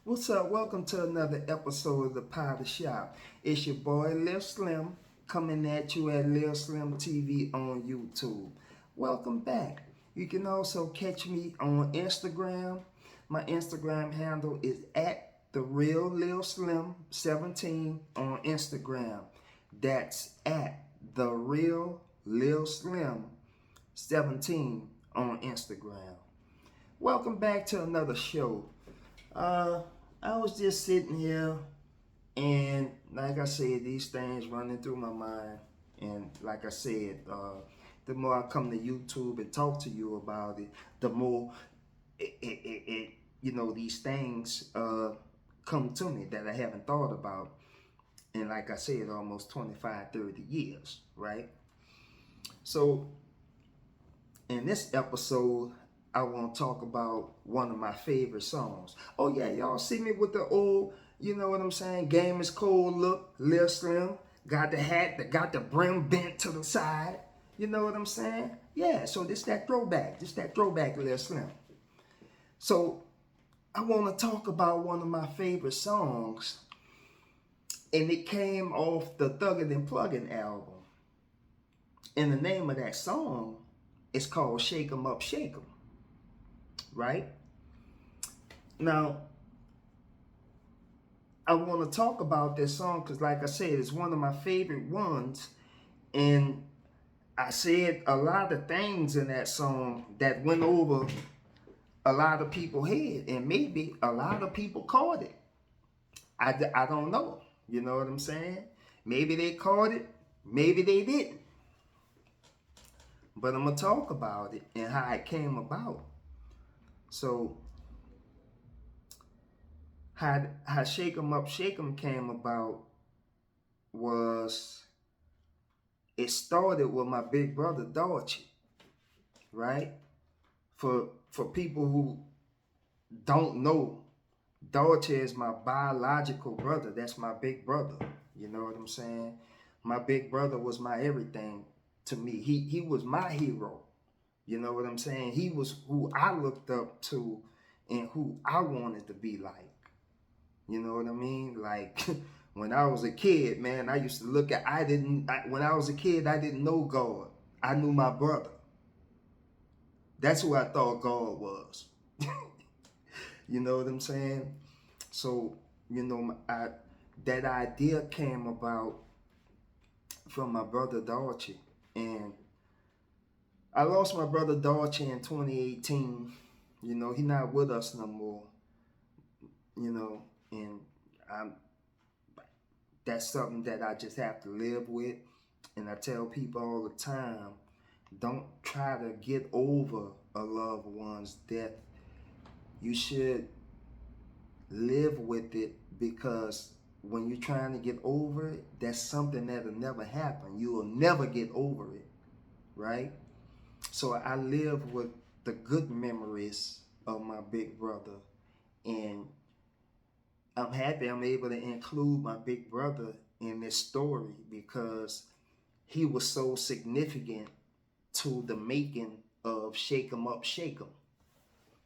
What's up? Welcome to another episode of the Powder Shop. It's your boy Lil Slim coming at you at Lil Slim TV on YouTube. Welcome back. You can also catch me on Instagram. My Instagram handle is at the real Lil Slim 17 on Instagram. That's at the real Lil Slim 17 on Instagram. Welcome back to another show. Uh, I was just sitting here, and like I said, these things running through my mind. And like I said, the more I come to YouTube and talk to you about it, the more these things come to me that I haven't thought about. And like I said, almost 25, 30 years, right? So in this episode, I want to talk about one of my favorite songs. Oh yeah, y'all see me with the old, you know what I'm saying, Game is Cold look, Lil Slim. Got the hat that got the brim bent to the side. You know what I'm saying? Yeah, so this that throwback. This that throwback Lil Slim. So I want to talk about one of my favorite songs. And it came off the Thuggin' and Pluggin' album. And the name of that song is called Shake 'em Up, Shake 'em. Right? Now, I want to talk about this song because, like I said, it's one of my favorite ones. And I said a lot of things in that song that went over a lot of people's head. And maybe a lot of people caught it. I don't know. You know what I'm saying? Maybe they caught it. Maybe they didn't. But I'm going to talk about it and how it came about. So, how Shake 'em Up, Shake 'em came about was, it started with my big brother, Dorothy, right? For people who don't know, Dorothy is my biological brother. That's my big brother. You know what I'm saying? My big brother was my everything to me. He was my hero. You know what I'm saying? He was who I looked up to and who I wanted to be like. You know what I mean? Like when I was a kid, man, I used to look at, when I was a kid, I didn't know God. I knew my brother. That's who I thought God was. You know what I'm saying? So, that idea came about from my brother Dorothy. And I lost my brother Dorothy in 2018. You know, he's not with us no more. You know, and that's something that I just have to live with. And I tell people all the time, don't try to get over a loved one's death. You should live with it, because when you're trying to get over it, that's something that'll never happen. You will never get over it, right? So I live with the good memories of my big brother, and I'm happy I'm able to include my big brother in this story because he was so significant to the making of Shake 'em Up, Shake 'em,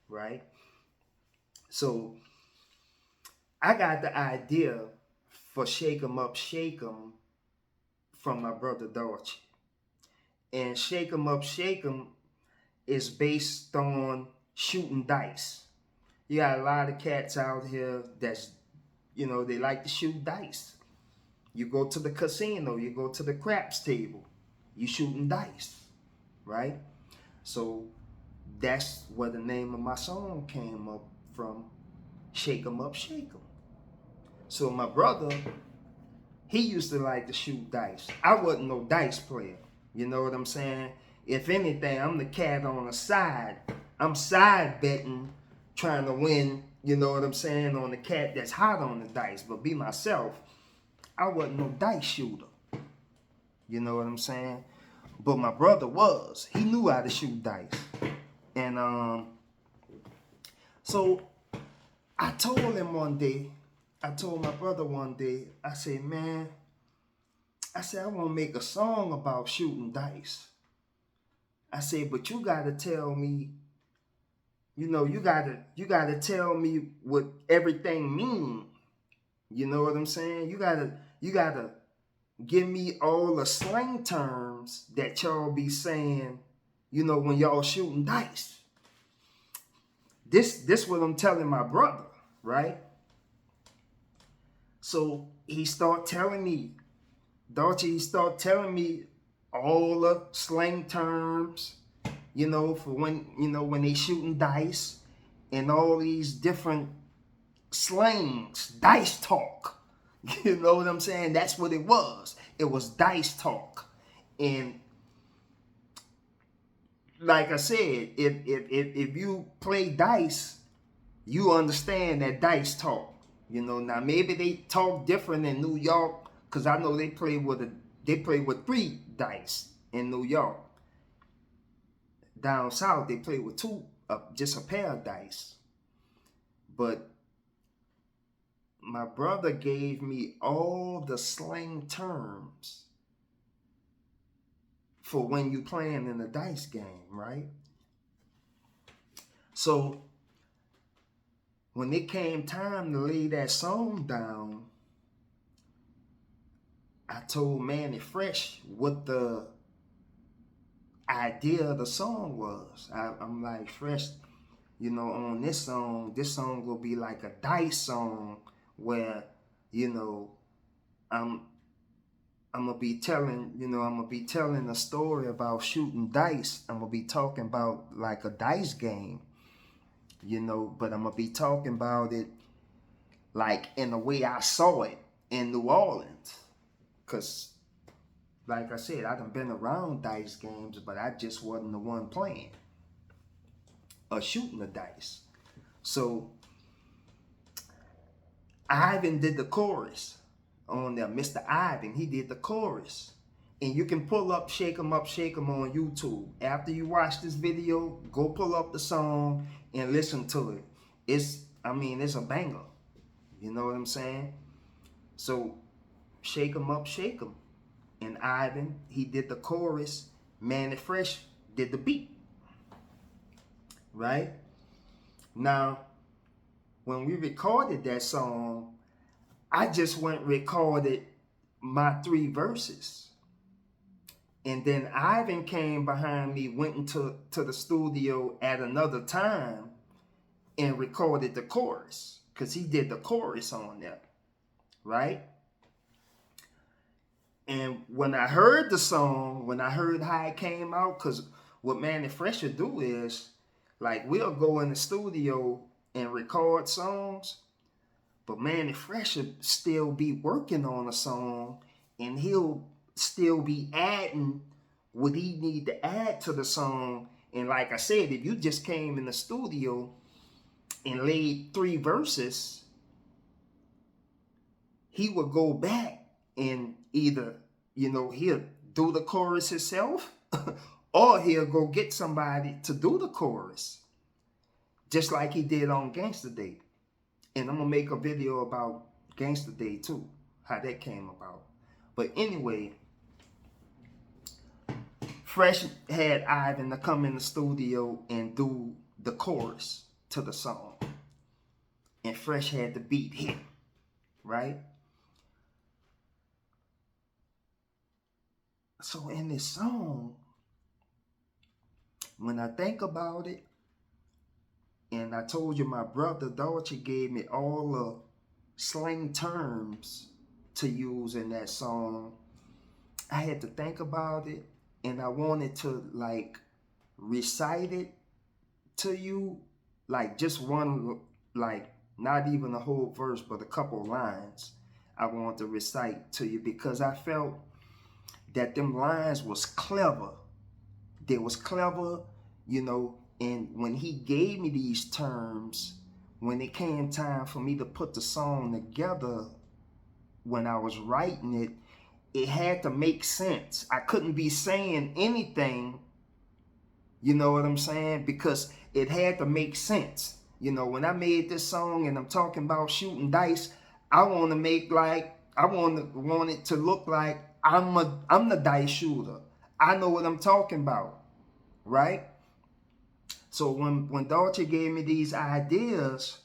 right? So I got the idea for Shake 'em Up, Shake 'em from my brother Dorothy. And Shake 'em Up, Shake 'em is based on shooting dice. You got a lot of cats out here that's, they like to shoot dice. You go to the casino, you go to the craps table, you shooting dice, right? So that's where the name of my song came up from, Shake 'em Up, Shake 'em. So my brother, he used to like to shoot dice. I wasn't no dice player. You know what I'm saying? If anything, I'm the cat on the side. I'm side betting, trying to win, you know what I'm saying, on the cat that's hot on the dice. But be myself, I wasn't no dice shooter. You know what I'm saying? But my brother was. He knew how to shoot dice. And so I told my brother one day, I said, man, I want to make a song about shooting dice. I said, but you got to tell me, you gotta tell me what everything mean. You know what I'm saying? You gotta give me all the slang terms that y'all be saying, when y'all shooting dice. This what I'm telling my brother, right? So he start telling me, Dolce, he start telling me all the slang terms, for when they shooting dice and all these different slangs, dice talk. You know what I'm saying? That's what it was. It was dice talk. And like I said, if you play dice, you understand that dice talk. Now maybe they talk different in New York, because I know they play with 3 dice in New York. Down south they play with 2, just a pair of dice. But my brother gave me all the slang terms for when you playing in a dice game, right? So when it came time to lay that song down, I told Manny Fresh what the idea of the song was. I'm like, Fresh, on this song will be like a dice song where, I'm gonna be telling a story about shooting dice. I'm gonna be talking about like a dice game, but I'm gonna be talking about it like in the way I saw it in New Orleans. Cause like I said, I done been around dice games, but I just wasn't the one playing or shooting the dice. So Ivan did the chorus on there. Mr. Ivan, he did the chorus. And you can pull up Shakem on YouTube. After you watch this video, go pull up the song and listen to it. It's a banger. You know what I'm saying? So Shakem. And Ivan, he did the chorus. Manny Fresh did the beat. Right? Now, when we recorded that song, I just went and recorded my 3 verses. And then Ivan came behind me, went into the studio at another time and recorded the chorus. Because he did the chorus on there. Right? And when I heard the song, when I heard how it came out, because what Manny Fresh would do is, like, we'll go in the studio and record songs, but Manny Fresh would still be working on a song, and he'll still be adding what he need to add to the song. And like I said, if you just came in the studio and laid 3 verses, he would go back and either, he'll do the chorus himself or he'll go get somebody to do the chorus, just like he did on Gangsta Day. And I'm going to make a video about Gangsta Day too, how that came about. But anyway, Fresh had Ivan to come in the studio and do the chorus to the song. And Fresh had the beat hit, right? So in this song, when I think about it, and I told you my brother Dolce gave me all the slang terms to use in that song, I had to think about it, and I wanted to like recite it to you, like just one, like not even a whole verse, but a couple lines I wanted to recite to you, because I felt that them lines was clever. They was clever, and when he gave me these terms, when it came time for me to put the song together, when I was writing it, it had to make sense. I couldn't be saying anything, you know what I'm saying? Because it had to make sense. When I made this song and I'm talking about shooting dice, I want it to look like I'm the dice shooter. I know what I'm talking about, right? So when Dolce gave me these ideas,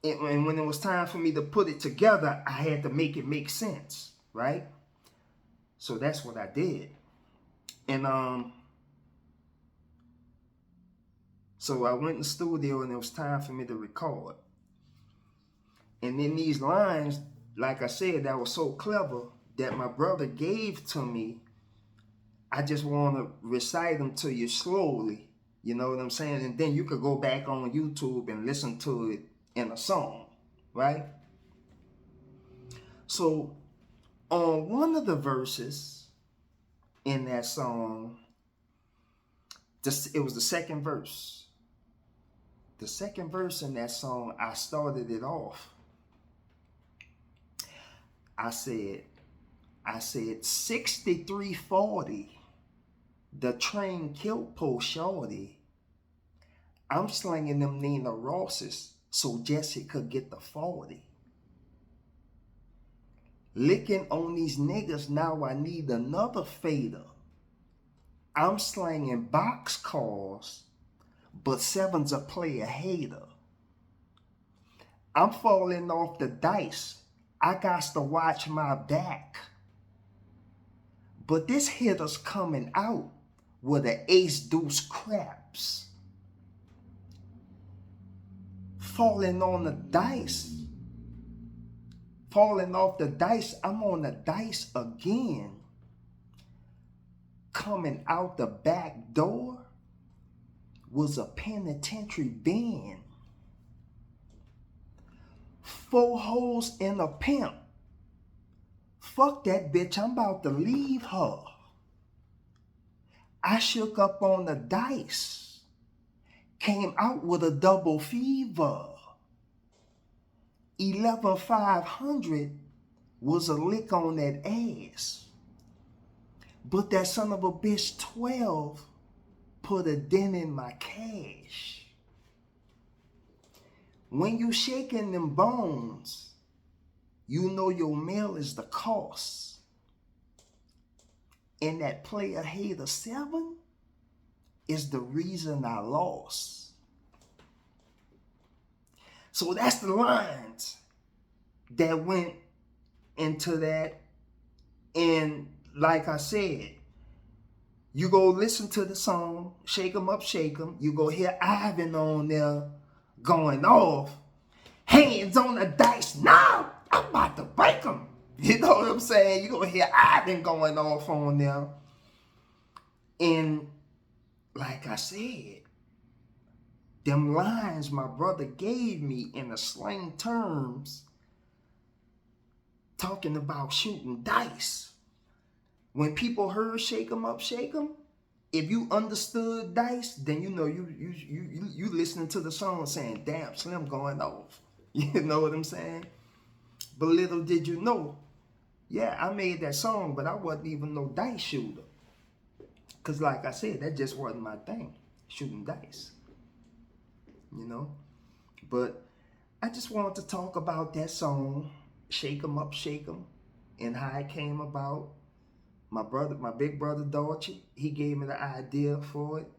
and when it was time for me to put it together, I had to make it make sense, right? So that's what I did. And so I went in the studio and it was time for me to record. And then these lines, like I said, that was so clever that my brother gave to me, I just want to recite them to you slowly. You know what I'm saying? And then you could go back on YouTube and listen to it in a song, right? So on one of the verses in that song, it was the second verse. The second verse in that song, I started it off. I said 6340, the train killed poor shorty. I'm slinging them Nina Rosses so Jesse could get the 40. Licking on these niggas, now I need another fader. I'm slanging box cars, but Seven's a player hater. I'm falling off the dice, I got to watch my back. But this hitter's coming out with an ace deuce craps. Falling on the dice. Falling off the dice, I'm on the dice again. Coming out the back door was a penitentiary bin. 4 holes in a pimp. Fuck that bitch, I'm about to leave her. I shook up on the dice. Came out with a double fever. 11,500 was a lick on that ass. But that son of a bitch 12 put a dent in my cash. When you shaking them bones, you know your meal is the cost. And that player hater 7 is the reason I lost. So that's the lines that went into that. And like I said, you go listen to the song, Shake 'em Up, Shake 'em. You go hear Ivan on there going off. Hands on the dice. Now I'm about to break them. You know what I'm saying? You gonna hear Ivan going off on there. And like I said, them lines my brother gave me in the slang terms, talking about shooting dice. When people heard Shake 'em Up, Shake 'em, if you understood dice, then you know you listening to the song saying, damn, Slim going off. You know what I'm saying? But little did you know, yeah, I made that song, but I wasn't even no dice shooter. Because like I said, that just wasn't my thing, shooting dice. You know? But I just wanted to talk about that song, Shake 'em Up, Shake 'em, and how it came about. My big brother Dolce, he gave me the idea for it.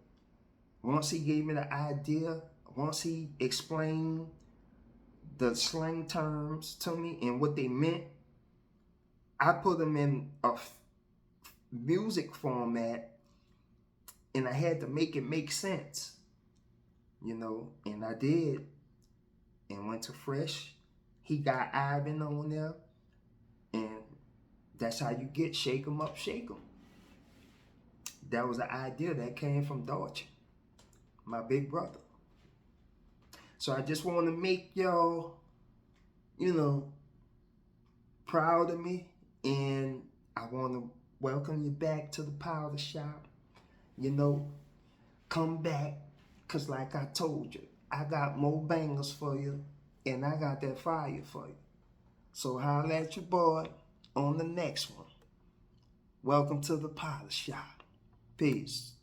Once he gave me the idea, once he explained the slang terms to me and what they meant, I put them in a music format, and I had to make it make sense, you know, and I did, and went to Fresh. He got Ivan on there, and that's how you get Shake 'em Up, Shake 'em. That was an idea that came from Dolce, my big brother. So I just want to make y'all, you know, proud of me, and I want to welcome you back to the powder shop. You know, come back, because like I told you, I got more bangers for you, and I got that fire for you. So holla at your boy on the next one. Welcome to the powder shop. Peace.